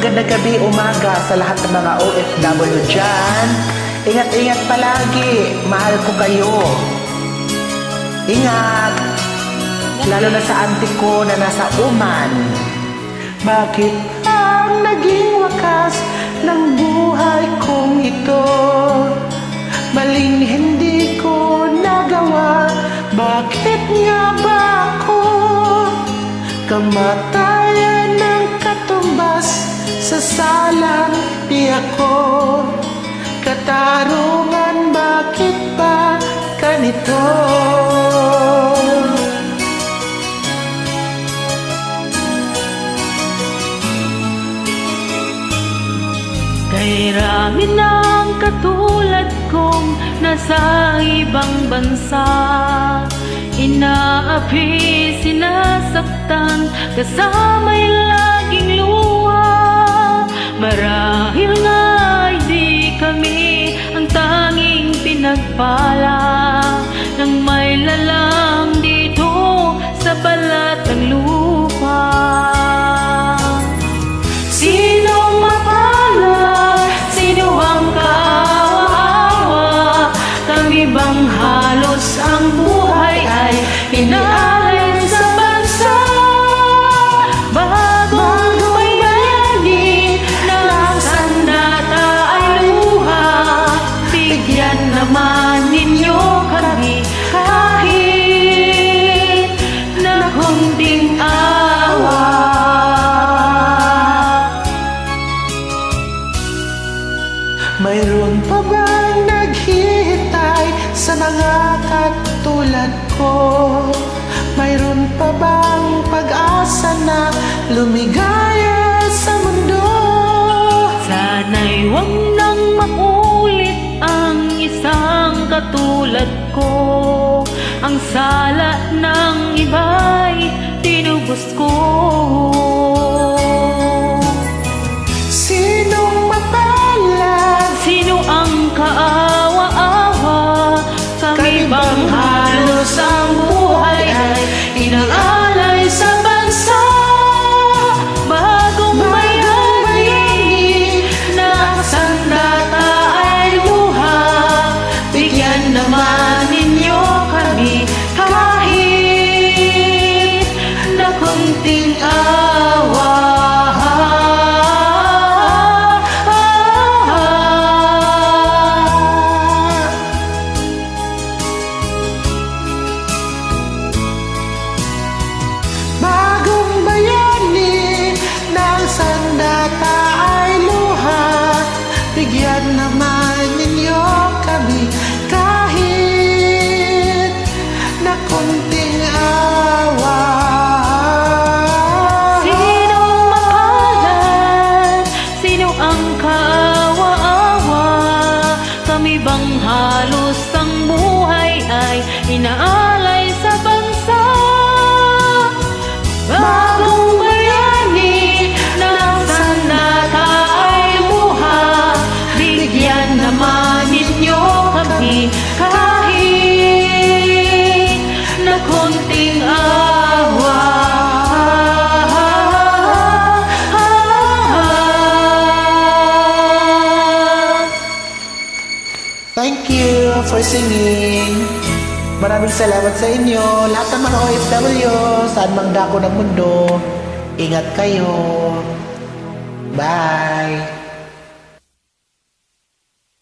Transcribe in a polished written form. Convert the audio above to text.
Magandang gabi, umaga sa lahat ng mga OFW dyan. Ingat-ingat palagi. Mahal ko kayo. Ingat. Lalo na sa auntie ko na nasa Oman. Bakit ang naging wakas ng buhay kong ito? Maling hindi ko nagawa. Bakit nga ba ako kamatayan ng katumbas sa salang di ako? Katarungan, bakit ba ganito? Kay rami ng katulad kong nasa ibang bansa, inaapi, sinasaktan, kasama'y laging luha. Marahil nga'y di kami ang tanging pinagpala ng may lalang dito sa balat ng lupa. Sinong mapalad? Sino ang kaawa-awa? Kami bang halos ang buhay ay inaalay sa bansa? Bagong bayani ng sandata ay luha. Bigyan naman ninyo kami kahit na kunting awa. Mayroon pa bang naghihintay sa mga katulad ko? Mayroon pa bang pag-asa na lumigaya sa mundo? Sana'y wag nang maulit ang isang katulad ko. Ang sala ng iba'y tinubos ko. Sinong mapalad? Sino ang kaawa-awa? Kami bang halos ang buhay ay inaalay sa bansa? Bagong bayani na ang sandata ay luha. Bigyan naman ninyo kami kahit na kunting awa. Bagong bayani ng sandata ay luha. Bigyan naman ninyo kami kahit na kunting awa. Sinong mapalad? Sino ang kaawa-awa? Kami bang halos ang buhay ay inaalay sa bansa? Bagong bayani ng sandata ay luha. Bigyan naman ninyo kami kahit na konting awa. Thank you for singing. Maraming salamat sa inyo. Lahat ng mga OFW, saan mang dako ng mundo, ingat kayo. Bye!